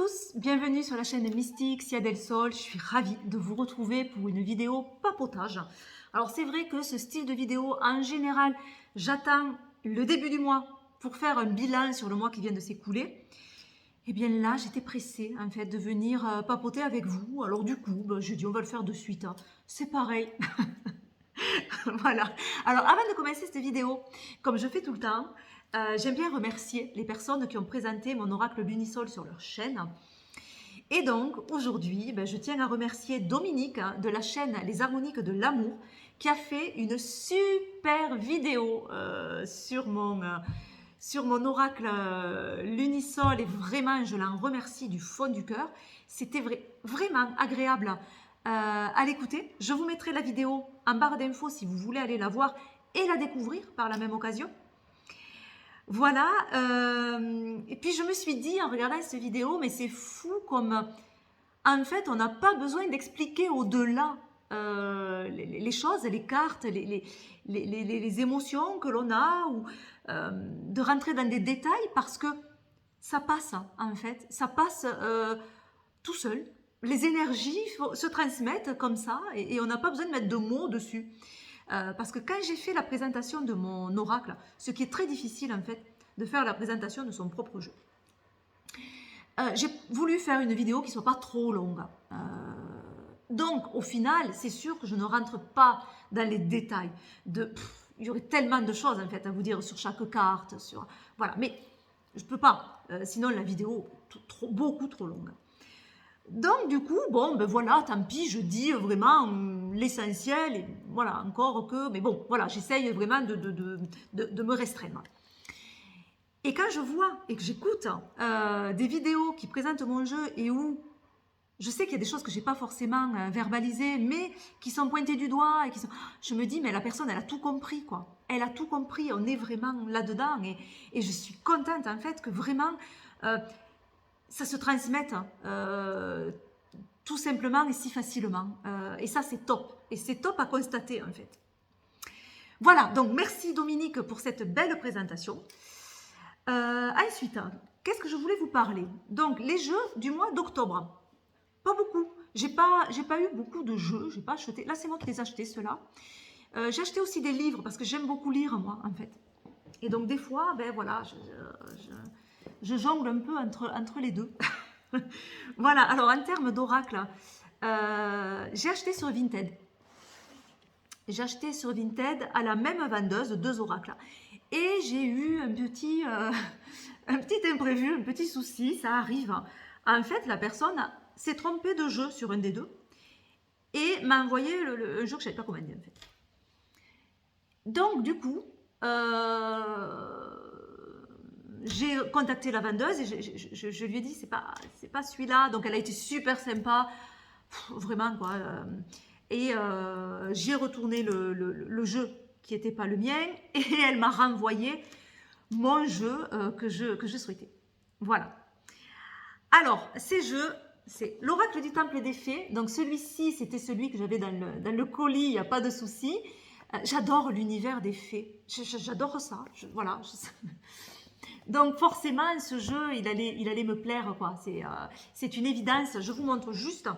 tous, bienvenue sur la chaîne Mystique Sia del Sol. Je suis ravie de vous retrouver pour une vidéo papotage. Alors c'est vrai que ce style de vidéo, en général, j'attends le début du mois pour faire un bilan sur le mois qui vient de s'écouler. Et bien là, j'étais pressée en fait de venir papoter avec vous. Alors du coup, j'ai dit on va le faire de suite. C'est pareil. Voilà. Alors avant de commencer cette vidéo, comme je fais tout le temps, j'aime bien remercier les personnes qui ont présenté mon oracle Lunisol sur leur chaîne. Et donc aujourd'hui, je tiens à remercier Dominique de la chaîne Les Harmoniques de l'Amour qui a fait une super vidéo sur mon oracle Lunisol, et vraiment je l'en remercie du fond du cœur. C'était vraiment agréable à l'écouter. Je vous mettrai la vidéo en barre d'infos si vous voulez aller la voir et la découvrir par la même occasion. Voilà, et puis je me suis dit en regardant cette vidéo, mais c'est fou comme en fait on n'a pas besoin d'expliquer au-delà les choses, les cartes, les émotions que l'on a, ou de rentrer dans des détails, parce que ça passe en fait, ça passe tout seul. Les énergies se transmettent comme ça et on n'a pas besoin de mettre de mots dessus. Parce que quand j'ai fait la présentation de mon oracle, ce qui est très difficile en fait, de faire la présentation de son propre jeu, j'ai voulu faire une vidéo qui ne soit pas trop longue. Donc au final, c'est sûr que je ne rentre pas dans les détails. Il y aurait tellement de choses en fait à vous dire sur chaque carte, voilà. Mais je ne peux pas, sinon la vidéo est beaucoup trop longue. Donc du coup, voilà, tant pis, je dis vraiment l'essentiel, et voilà, encore que, mais bon, voilà, j'essaye vraiment de me restreindre. Et quand je vois et que j'écoute des vidéos qui présentent mon jeu et où je sais qu'il y a des choses que je n'ai pas forcément verbalisées, mais qui sont pointées du doigt, et je me dis, mais la personne, elle a tout compris, quoi. Elle a tout compris, on est vraiment là-dedans, et je suis contente, en fait, que vraiment ça se transmette tout simplement et si facilement. Et ça, c'est top. Et c'est top à constater, en fait. Voilà, donc merci Dominique pour cette belle présentation. Ensuite, qu'est-ce que je voulais vous parler? Donc, les jeux du mois d'octobre. Pas beaucoup. J'ai pas eu beaucoup de jeux. J'ai pas acheté. Là, c'est moi qui les ai achetés, ceux-là. J'ai acheté aussi des livres parce que j'aime beaucoup lire, moi, en fait. Et donc, des fois, voilà, je jongle un peu entre les deux. Voilà, alors en termes d'oracle, j'ai acheté sur Vinted. J'ai acheté sur Vinted à la même vendeuse 2 oracles. Et j'ai eu un petit imprévu, un petit souci, ça arrive. En fait, la personne s'est trompée de jeu sur un des deux et m'a envoyé un jeu que je ne savais pas commandé, en fait. Donc, du coup, j'ai contacté la vendeuse et je lui ai dit c'est pas celui-là. Donc elle a été super sympa, vraiment quoi. Et j'ai retourné le jeu qui n'était pas le mien et elle m'a renvoyé mon jeu que je souhaitais. Voilà. Alors ces jeux, c'est l'oracle du temple des fées. Donc celui-ci, c'était celui que j'avais dans le colis, il n'y a pas de souci. J'adore l'univers des fées. J'adore ça. Voilà. Donc forcément, ce jeu, il allait me plaire, quoi. C'est une évidence. Je vous montre juste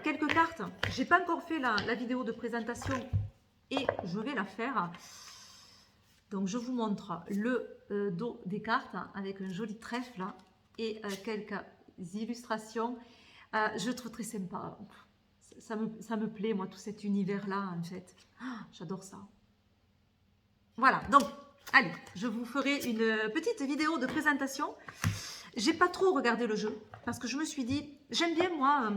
quelques cartes. J'ai pas encore fait la vidéo de présentation et je vais la faire. Donc je vous montre le dos des cartes avec un joli trèfle et quelques illustrations. Je trouve très sympa. Ça me plaît, moi, tout cet univers-là, en fait. J'adore ça. Voilà, donc allez, je vous ferai une petite vidéo de présentation. J'ai pas trop regardé le jeu parce que je me suis dit, j'aime bien moi.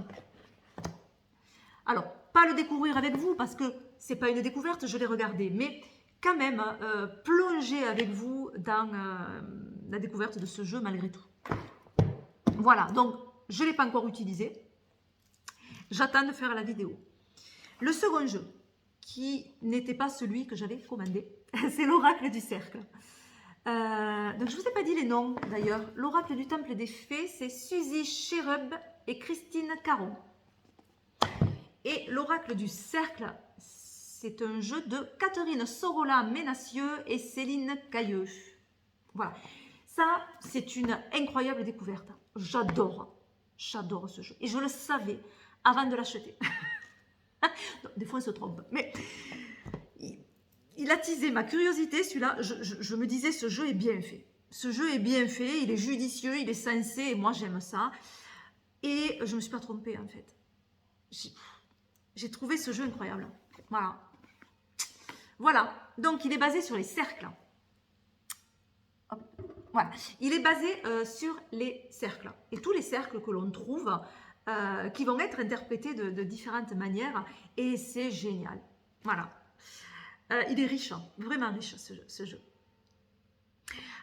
Alors, pas le découvrir avec vous parce que c'est pas une découverte, je l'ai regardé, mais quand même plonger avec vous dans la découverte de ce jeu malgré tout. Voilà, donc je l'ai pas encore utilisé. J'attends de faire la vidéo. Le second jeu, qui n'était pas celui que j'avais commandé, c'est l'oracle du cercle. Donc je ne vous ai pas dit les noms d'ailleurs. L'oracle du temple des fées, c'est Suzy Cherub et Christine Caron. Et l'oracle du cercle, c'est un jeu de Catherine Sorola Ménassieux et Céline Cailleux. Voilà. Ça, c'est une incroyable découverte. J'adore ce jeu. Et je le savais avant de l'acheter. Des fois, on se trompe. Mais il a teasé ma curiosité, celui-là. Je me disais, ce jeu est bien fait. Ce jeu est bien fait, il est judicieux, il est sensé, et moi, j'aime ça. Et je ne me suis pas trompée, en fait. J'ai trouvé ce jeu incroyable. Voilà. Voilà. Donc, il est basé sur les cercles. Hop. Voilà. Il est basé sur les cercles. Et tous les cercles que l'on trouve, qui vont être interprétés de différentes manières. Et c'est génial. Voilà. Il est riche, vraiment riche ce jeu.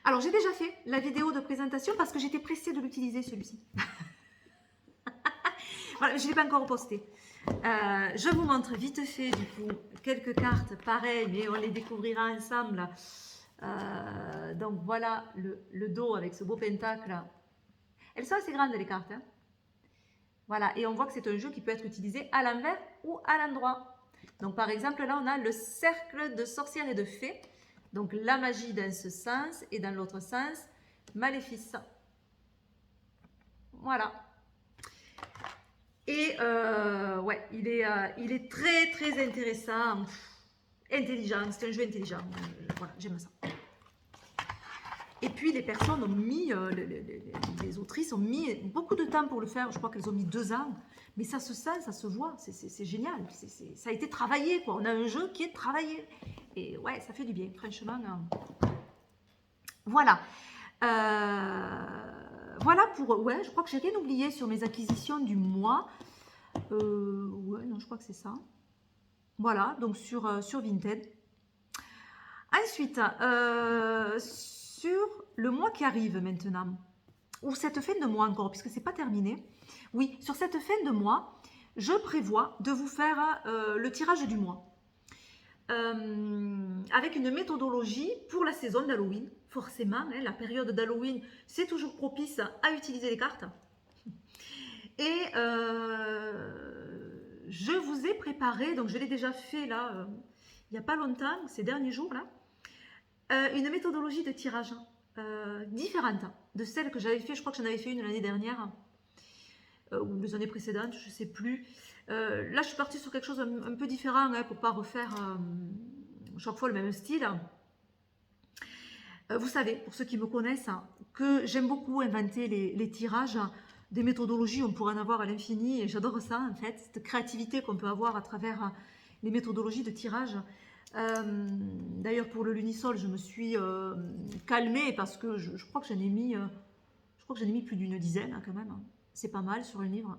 Alors, j'ai déjà fait la vidéo de présentation parce que j'étais pressée de l'utiliser, celui-ci. Voilà, je ne l'ai pas encore posté. Je vous montre vite fait, du coup, quelques cartes pareilles, mais on les découvrira ensemble. Donc, voilà le dos avec ce beau pentacle. Elles sont assez grandes, les cartes. Hein. Voilà, et on voit que c'est un jeu qui peut être utilisé à l'envers ou à l'endroit. Donc, par exemple, là, on a le cercle de sorcières et de fées. Donc, la magie dans ce sens et dans l'autre sens, maléfice. Voilà. Et ouais, il est très, très intéressant. Intelligent, c'est un jeu intelligent. Voilà, j'aime ça. Et puis, les personnes ont mis, les autrices ont mis beaucoup de temps pour le faire. Je crois qu'elles ont mis 2 ans. Mais ça se sent, ça se voit. C'est génial. Ça a été travaillé, quoi. On a un jeu qui est travaillé. Et ouais, ça fait du bien, franchement. Voilà. Voilà pour... Ouais, je crois que j'ai rien oublié sur mes acquisitions du mois. Ouais, non, je crois que c'est ça. Voilà, donc sur Vinted. Ensuite, sur le mois qui arrive maintenant, ou cette fin de mois encore, puisque c'est pas terminé. Oui, sur cette fin de mois, je prévois de vous faire le tirage du mois. Avec une méthodologie pour la saison d'Halloween. Forcément, hein, la période d'Halloween, c'est toujours propice à utiliser les cartes. Et je vous ai préparé, donc je l'ai déjà fait là, il n'y a pas longtemps, ces derniers jours là, une méthodologie de tirage différente de celle que j'avais fait. Je crois que j'en avais fait une l'année dernière ou les années précédentes, je ne sais plus. Là, je suis partie sur quelque chose un peu différent hein, pour ne pas refaire chaque fois le même style. Vous savez, pour ceux qui me connaissent, que j'aime beaucoup inventer les tirages, des méthodologies, on pourrait en avoir à l'infini, et j'adore ça en fait, cette créativité qu'on peut avoir à travers les méthodologies de tirage. D'ailleurs, pour le Lunisol, je me suis calmée parce que je crois que j'en ai mis, plus d'une dizaine hein, quand même. C'est pas mal sur un livre.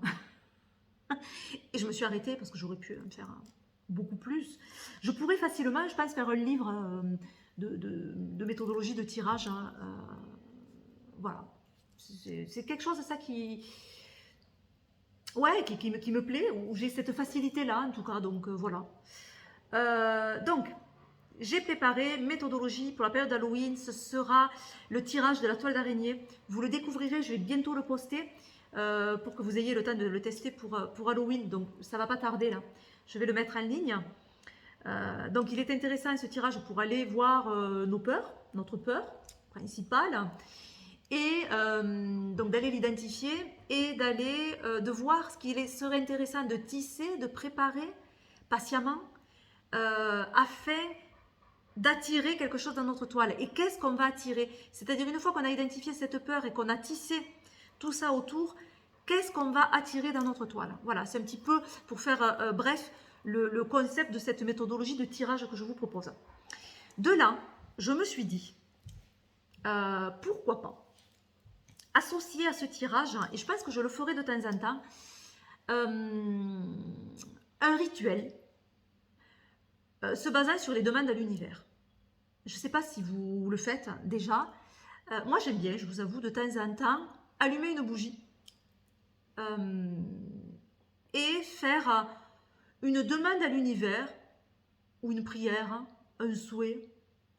Et je me suis arrêtée parce que j'aurais pu en faire beaucoup plus. Je pourrais facilement, je pense, faire un livre de méthodologie de tirage. Hein, voilà. C'est quelque chose de ça qui... Ouais, qui me plaît, où j'ai cette facilité-là, en tout cas. Donc, voilà. Donc, j'ai préparé méthodologie pour la période d'Halloween. Ce sera le tirage de la toile d'araignée. Vous le découvrirez, je vais bientôt le poster pour que vous ayez le temps de le tester pour Halloween. Donc, ça ne va pas tarder là. Je vais le mettre en ligne. Donc, il est intéressant ce tirage pour aller voir nos peurs, notre peur principale. Et donc d'aller l'identifier et d'aller de voir ce qu'il serait intéressant de tisser, de préparer patiemment afin d'attirer quelque chose dans notre toile. Et qu'est-ce qu'on va attirer? C'est-à-dire une fois qu'on a identifié cette peur et qu'on a tissé tout ça autour, qu'est-ce qu'on va attirer dans notre toile? Voilà, c'est un petit peu pour faire bref le concept de cette méthodologie de tirage que je vous propose. De là, je me suis dit, pourquoi pas associer à ce tirage, et je pense que je le ferai de temps en temps, un rituel se basant sur les demandes à l'univers. Je ne sais pas si vous le faites déjà. Moi, j'aime bien, je vous avoue, de temps en temps, allumer une bougie et faire une demande à l'univers ou une prière, un souhait.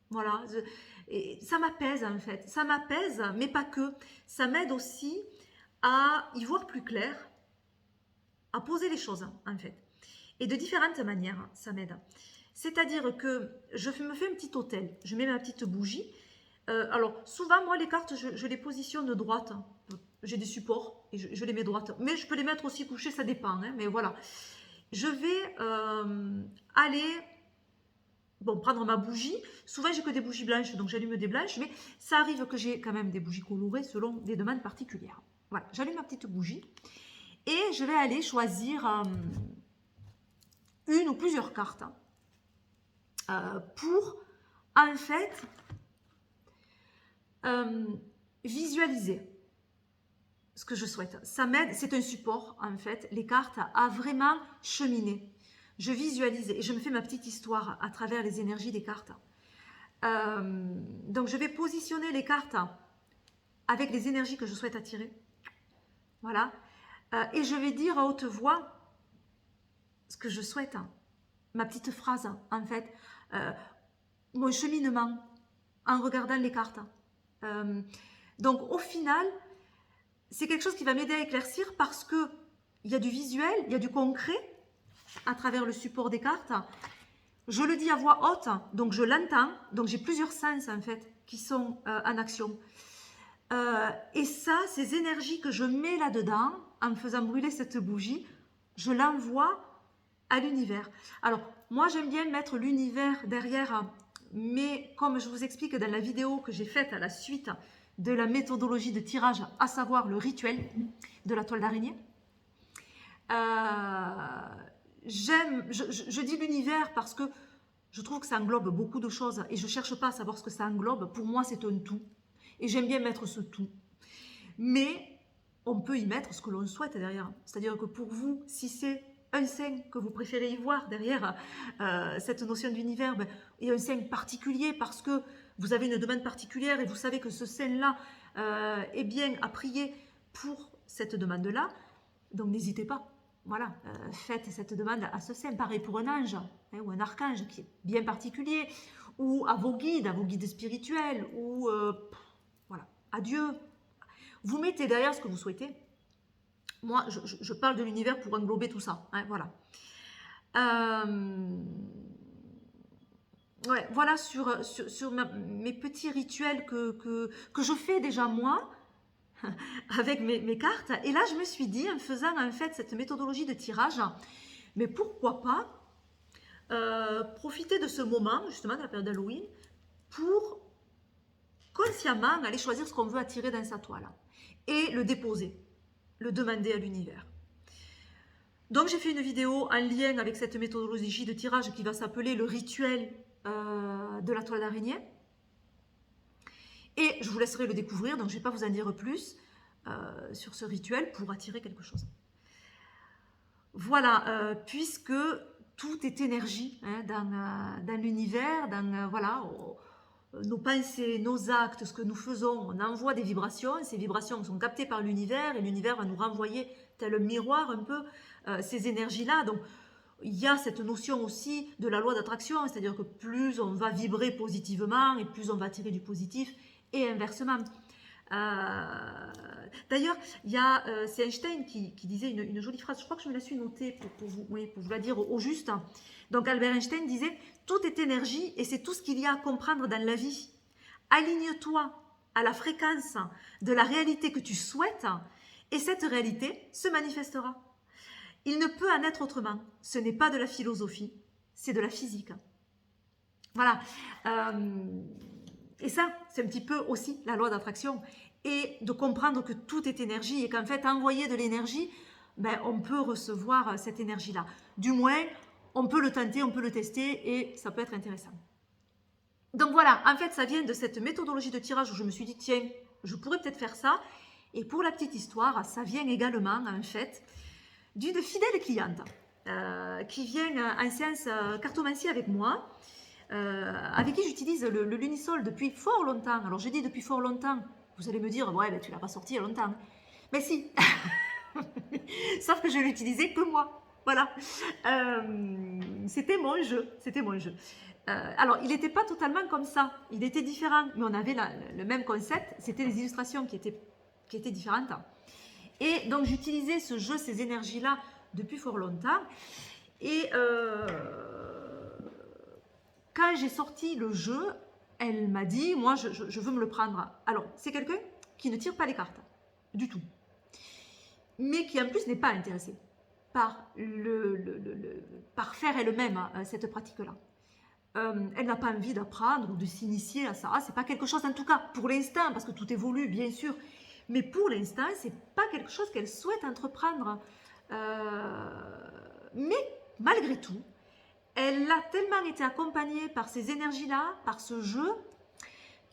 Voilà, et ça m'apaise en fait, ça m'apaise, mais pas que. Ça m'aide aussi à y voir plus clair, à poser les choses en fait. Et de différentes manières, ça m'aide. C'est-à-dire que je me fais un petit hôtel, je mets ma petite bougie, Alors, souvent, moi, les cartes, je les positionne de droite. J'ai des supports et je les mets droite. Mais je peux les mettre aussi couchées, ça dépend. Hein, mais voilà. Je vais aller prendre ma bougie. Souvent, j'ai que des bougies blanches, donc j'allume des blanches. Mais ça arrive que j'ai quand même des bougies colorées selon des demandes particulières. Voilà, j'allume ma petite bougie. Et je vais aller choisir une ou plusieurs cartes pour, en fait, visualiser ce que je souhaite. Ça m'aide, c'est un support en fait, les cartes, à vraiment cheminer. Je visualise et je me fais ma petite histoire à travers les énergies des cartes. Donc je vais positionner les cartes avec les énergies que je souhaite attirer. Voilà. Et je vais dire à haute voix ce que je souhaite. Ma petite phrase en fait. Mon cheminement en regardant les cartes. Donc au final, c'est quelque chose qui va m'aider à éclaircir parce que il y a du visuel, il y a du concret à travers le support des cartes. Je le dis à voix haute, donc je l'entends, donc j'ai plusieurs sens en fait qui sont en action. Et ça, ces énergies que je mets là-dedans, en me faisant brûler cette bougie, je l'envoie à l'univers. Alors, moi j'aime bien mettre l'univers derrière, mais comme je vous explique dans la vidéo que j'ai faite à la suite de la méthodologie de tirage, à savoir le rituel de la toile d'araignée, je dis l'univers parce que je trouve que ça englobe beaucoup de choses et je ne cherche pas à savoir ce que ça englobe. Pour moi, c'est un tout. Et j'aime bien mettre ce tout. Mais on peut y mettre ce que l'on souhaite derrière. C'est-à-dire que pour vous, si c'est un sein que vous préférez y voir derrière cette notion d'univers, il y a un sein particulier parce que vous avez une demande particulière et vous savez que ce sein-là est bien à prier pour cette demande-là. Donc n'hésitez pas. Voilà, faites cette demande à ce sein. Pareil pour un ange ou un archange qui est bien particulier, ou à vos guides spirituels, ou voilà, à Dieu. Vous mettez derrière ce que vous souhaitez. Moi, je parle de l'univers pour englober tout ça. Hein, voilà. Ouais, voilà sur mes petits rituels que je fais déjà moi avec mes cartes. Et là, je me suis dit, en faisant en fait cette méthodologie de tirage, mais pourquoi pas profiter de ce moment, justement, de la période d'Halloween, pour consciemment aller choisir ce qu'on veut attirer dans sa toile et le déposer, le demander à l'univers. Donc, j'ai fait une vidéo en lien avec cette méthodologie de tirage qui va s'appeler le rituel de la toile d'araignée. Et je vous laisserai le découvrir, donc je ne vais pas vous en dire plus sur ce rituel pour attirer quelque chose. Voilà, puisque tout est énergie hein, dans l'univers, dans voilà, nos pensées, nos actes, ce que nous faisons, on envoie des vibrations, ces vibrations sont captées par l'univers et l'univers va nous renvoyer tel un miroir un peu ces énergies-là. Donc il y a cette notion aussi de la loi d'attraction, c'est-à-dire que plus on va vibrer positivement et plus on va attirer du positif et inversement. D'ailleurs, c'est Einstein qui disait une jolie phrase, je crois que je me la suis notée pour vous la dire au juste. Donc Albert Einstein disait « Tout est énergie et c'est tout ce qu'il y a à comprendre dans la vie. Aligne-toi à la fréquence de la réalité que tu souhaites et cette réalité se manifestera. Il ne peut en être autrement. Ce n'est pas de la philosophie, c'est de la physique. » Voilà. Et ça, c'est un petit peu aussi la loi d'attraction. Et de comprendre que tout est énergie et qu'en fait, envoyer de l'énergie, on peut recevoir cette énergie-là. Du moins, on peut le tenter, on peut le tester et ça peut être intéressant. Donc voilà, en fait, ça vient de cette méthodologie de tirage où je me suis dit, tiens, je pourrais peut-être faire ça. Et pour la petite histoire, ça vient également, en fait, d'une fidèle cliente qui vient en séance cartomancie avec moi, avec qui j'utilise le Lunisol depuis fort longtemps. Alors, je dis depuis fort longtemps. Vous allez me dire, ouais, tu ne l'as pas sorti il y a longtemps. Mais si, sauf que je l'utilisais que moi. Voilà. C'était mon jeu. Alors, il n'était pas totalement comme ça. Il était différent, mais on avait le même concept. C'était les illustrations qui étaient différentes. Et donc, j'utilisais ce jeu, ces énergies-là, depuis fort longtemps. Et quand j'ai sorti le jeu, elle m'a dit, moi, je veux me le prendre. Alors, c'est quelqu'un qui ne tire pas les cartes, du tout. Mais qui, en plus, n'est pas intéressé par, par faire elle-même cette pratique-là. Elle n'a pas envie d'apprendre ou de s'initier à ça. C'est pas quelque chose, en tout cas, pour l'instant, parce que tout évolue, bien sûr. Mais pour l'instant, c'est pas quelque chose qu'elle souhaite entreprendre. Mais malgré tout, elle a tellement été accompagnée par ces énergies-là, par ce jeu,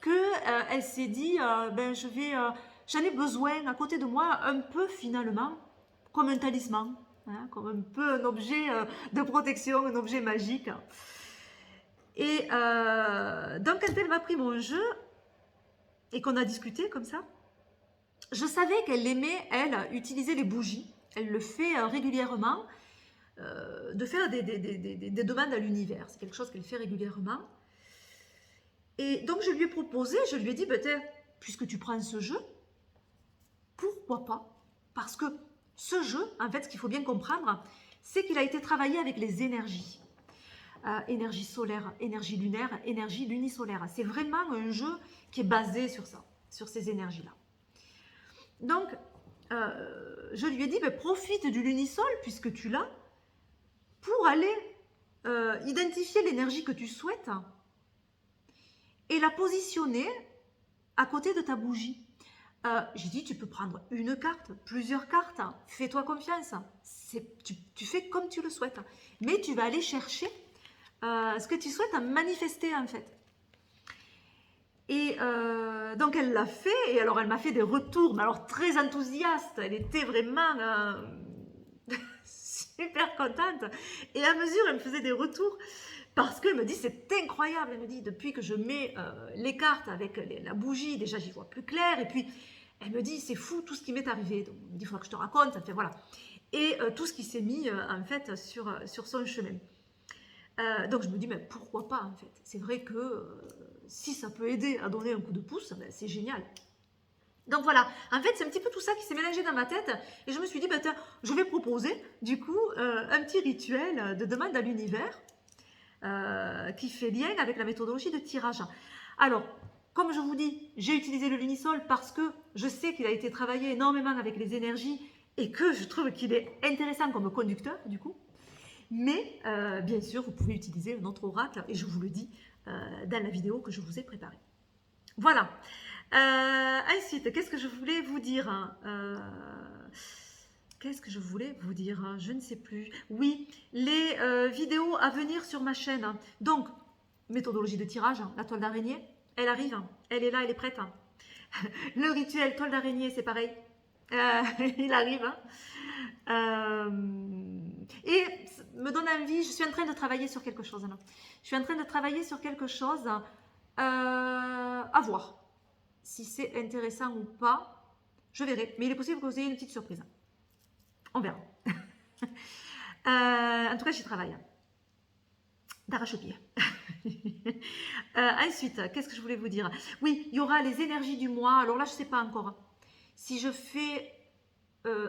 qu'elle s'est dit, ben, j'en ai besoin à côté de moi, un peu finalement, comme un talisman, hein, comme un peu un objet de protection, un objet magique. Et donc, quand elle m'a pris mon jeu et qu'on a discuté comme ça, je savais qu'elle aimait, elle, utiliser les bougies. Elle le fait régulièrement, de faire des demandes à l'univers. C'est quelque chose qu'elle fait régulièrement. Et donc, je lui ai proposé, je lui ai dit, ben, puisque tu prends ce jeu, pourquoi pas? Parce que ce jeu, en fait, ce qu'il faut bien comprendre, c'est qu'il a été travaillé avec les énergies. Énergie solaire, énergie lunaire, énergie lunisolaire. C'est vraiment un jeu qui est basé sur ça, sur ces énergies-là. Donc, je lui ai dit, ben, profite du lunisol, puisque tu l'as, pour aller identifier l'énergie que tu souhaites et la positionner à côté de ta bougie. J'ai dit, tu peux prendre une carte, plusieurs cartes, fais-toi confiance. Tu fais comme tu le souhaites, mais tu vas aller chercher ce que tu souhaites manifester en fait. Et donc elle l'a fait, et alors elle m'a fait des retours, mais alors très enthousiaste, elle était vraiment super contente. Et à mesure, elle me faisait des retours, parce qu'elle me dit, c'est incroyable, elle me dit, depuis que je mets les cartes avec la bougie, déjà j'y vois plus clair, et puis elle me dit, c'est fou tout ce qui m'est arrivé, donc il faudra que je te raconte, enfin voilà. Et tout ce qui s'est mis en fait sur son chemin. Donc je me dis, mais pourquoi pas en fait? C'est vrai que si ça peut aider à donner un coup de pouce, ben, c'est génial. Donc voilà, en fait c'est un petit peu tout ça qui s'est mélangé dans ma tête et je me suis dit, ben, je vais proposer du coup un petit rituel de demande à l'univers qui fait lien avec la méthodologie de tirage. Alors, comme je vous dis, j'ai utilisé le lunisol parce que je sais qu'il a été travaillé énormément avec les énergies et que je trouve qu'il est intéressant comme conducteur du coup. Mais bien sûr, vous pouvez utiliser un autre oracle et je vous le dis dans la vidéo que je vous ai préparée. Voilà. Ensuite, qu'est-ce que je voulais vous dire Qu'est-ce que je voulais vous dire? Je ne sais plus. Oui, les vidéos à venir sur ma chaîne. Donc, méthodologie de tirage, la toile d'araignée, elle arrive, elle est là, elle est prête. Le rituel toile d'araignée, c'est pareil. Il arrive. Et me donne envie, je suis en train de travailler sur quelque chose. Là. Je suis en train de travailler sur quelque chose à voir. Si c'est intéressant ou pas, je verrai. Mais il est possible que vous ayez une petite surprise. On verra. En tout cas, j'y travaille. D'arrache-pied. Ensuite, qu'est-ce que je voulais vous dire? Oui, il y aura les énergies du mois. Alors là, je ne sais pas encore. Si je fais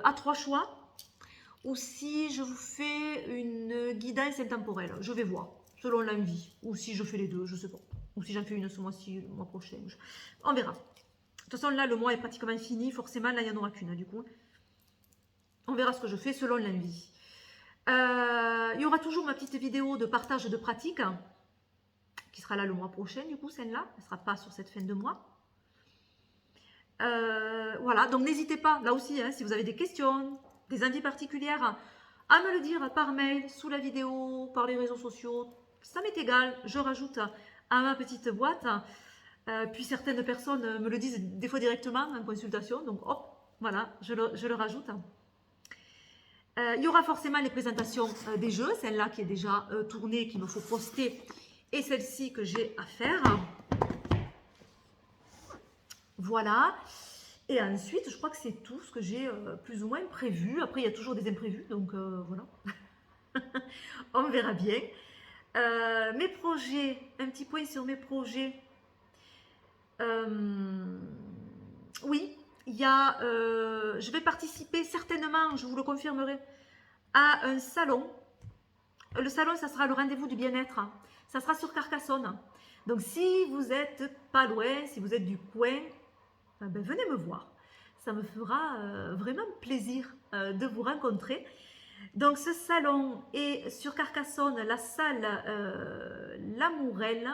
à 3 choix ou si je vous fais une guidance intemporelle. Je vais voir, selon l'envie. Ou si je fais les deux, je ne sais pas. Ou si j'en fais une ce mois-ci, le mois prochain. On verra. De toute façon, là, le mois est pratiquement fini. Forcément, là, il n'y en aura qu'une, du coup. On verra ce que je fais selon l'envie. Il y aura toujours ma petite vidéo de partage de pratique qui sera là le mois prochain, du coup, celle-là. Elle ne sera pas sur cette fin de mois. Voilà, donc n'hésitez pas, là aussi, hein, si vous avez des questions, des envies particulières, à me le dire par mail, sous la vidéo, par les réseaux sociaux. Ça m'est égal, je rajoute à ma petite boîte. Puis certaines personnes me le disent des fois directement en consultation, donc hop, voilà, je le rajoute. Il y aura forcément les présentations des jeux, celle-là qui est déjà tournée, qu'il me faut poster, et celle-ci que j'ai à faire. Voilà. Et ensuite, je crois que c'est tout ce que j'ai plus ou moins prévu. Après, il y a toujours des imprévus, donc voilà. On verra bien. Mes projets, un petit point sur mes projets. Oui, il y a, je vais participer certainement, je vous le confirmerai, à un salon Le salon, ça sera le rendez-vous du bien-être. Ça sera sur Carcassonne. Donc, si vous n'êtes pas loin, si vous êtes du coin, ben, venez me voir. Ça me fera vraiment plaisir de vous rencontrer. Donc, ce salon est sur Carcassonne, la salle L'Amourelle,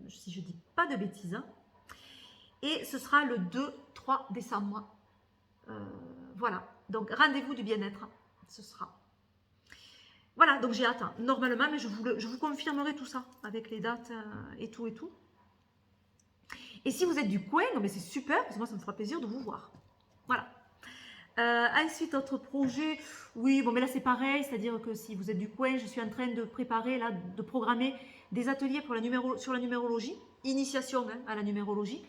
si je ne dis pas de bêtises. Et ce sera le 2-3 décembre. Voilà. Donc, rendez-vous du bien-être. Ce sera. Voilà, donc j'ai hâte. Normalement, mais je vous confirmerai tout ça avec les dates et tout et tout. Et si vous êtes du coin, mais c'est super, parce que moi, ça me fera plaisir de vous voir. Voilà. Ensuite, autre projet, oui, bon, mais là, c'est pareil, c'est-à-dire que si vous êtes du coin, je suis en train de préparer, là, de programmer des ateliers pour sur la numérologie, initiation à la numérologie,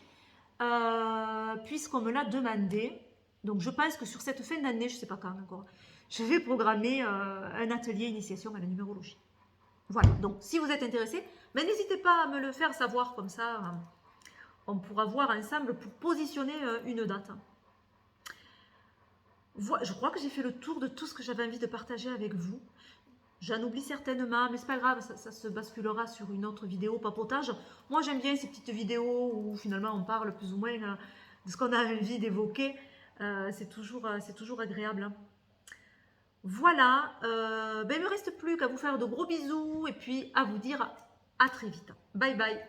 puisqu'on me l'a demandé. Donc, je pense que sur cette fin d'année, je ne sais pas quand encore, je vais programmer un atelier initiation à la numérologie. Voilà, donc si vous êtes intéressé, ben, n'hésitez pas à me le faire savoir, comme ça, on pourra voir ensemble pour positionner une date. Je crois que j'ai fait le tour de tout ce que j'avais envie de partager avec vous. J'en oublie certainement, mais c'est pas grave, ça se basculera sur une autre vidéo papotage. Moi, j'aime bien ces petites vidéos où finalement on parle plus ou moins de ce qu'on a envie d'évoquer. C'est toujours agréable. Voilà, ben, il ne me reste plus qu'à vous faire de gros bisous et puis à vous dire à très vite. Bye bye.